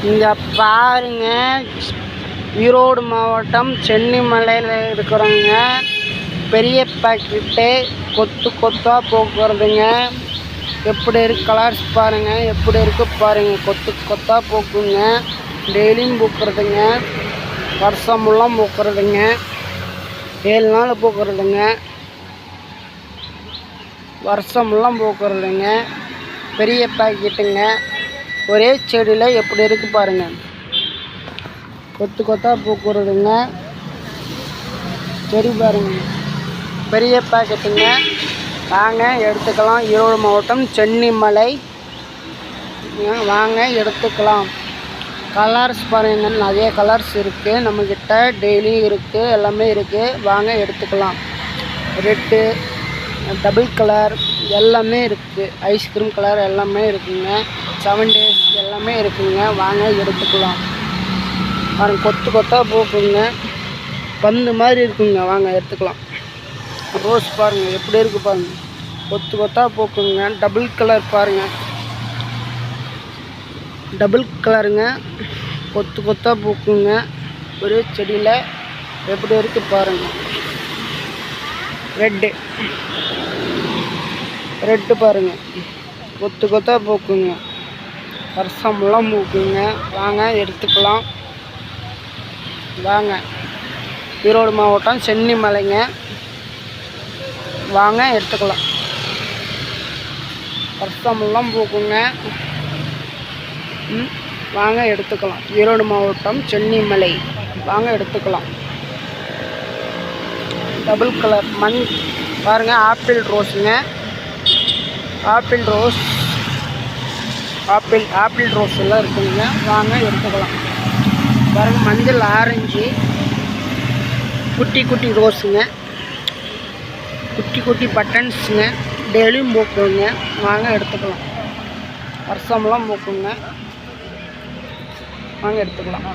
இங்க பாருங்க, ஈரோடு மாவட்டம் சென்னிமலையில் இருக்கிறவங்க பெரிய பாக்கெட்டு கொத்து கொத்தா போக்குறதுங்க. எப்படி இருக்கு கலர்ஸ் பாருங்க, எப்படி இருக்கு பாருங்க. கொத்து கொத்தா போக்குங்க. டெய்லியும் பூக்கிறதுங்க. வருஷம் முல்லாம் பூக்கிறதுங்க. 7 நாள் பூக்கிறதுங்க. வருஷமெல்லாம் பூக்கிறதுங்க. பெரிய பாக்கெட்டுங்க. ஒரே செடியில் எப்படி இருக்கு பாருங்க. கொத்து கொத்தா பூக்கிறதுங்க. செடி பாருங்க, பெரிய பாக்கெட்டுங்க. வாங்க எடுத்துக்கலாம். ஈரோடு மாவட்டம் சென்னிமலை, வாங்க எடுத்துக்கலாம். கலர்ஸ் பாருங்க, நிறைய கலர்ஸ் இருக்குது நம்மக்கிட்ட. டெய்லியும் இருக்குது, எல்லாமே இருக்குது. வாங்க எடுத்துக்கலாம். ரெட்டு, டபுள் கலர் எல்லாமே இருக்குது. ஐஸ்கிரீம் கலர் எல்லாமே இருக்குங்க. 7 days எல்லாமே இருக்குங்க. வாங்க எடுத்துக்கலாம். பாருங்க, கொத்து கொத்தா பூக்குங்க. பந்து மாதிரி இருக்குங்க. வாங்க எடுத்துக்கலாம். ரோஸ் பாருங்க, எப்படி இருக்கு பாருங்க. கொத்து கொத்தா பூக்குங்க. டபுள் கலர் பாருங்க, டபுள் கலருங்க. கொத்து கொத்தா பூக்குங்க. ஒரே செடியில் எப்படி இருக்கு பாருங்க. ரெட்டு பாருங்க, கொத்து கொத்தா பூக்குங்க. வருஷமெல்லாம் பூக்குங்க. வாங்க எடுத்துக்கலாம். வாங்க, ஈரோடு மாவட்டம் சென்னிமலைங்க. வாங்க எடுத்துக்கலாம். வருஷமெல்லாம் பூக்குங்க. வாங்க எடுத்துக்கலாம். ஈரோடு மாவட்டம் சென்னிமலை, வாங்க எடுத்துக்கலாம். டபுள் கலர் மண் பாருங்க. ஆப்பிள் ரோஸுங்க. ஆப்பிள் ரோஸ் எல்லாம் இருக்குங்க. வாங்க எடுத்துக்கலாம். பாருங்க, மஞ்சள் ஆரஞ்சு, குட்டி குட்டி ரோஸுங்க. குட்டி குட்டி பட்டன்ஸுங்க. டெய்லியும் பூக்குங்க. வாங்க எடுத்துக்கலாம். வருஷமெல்லாம் பூக்குங்க. வாங்க எடுத்துக்கலாம்.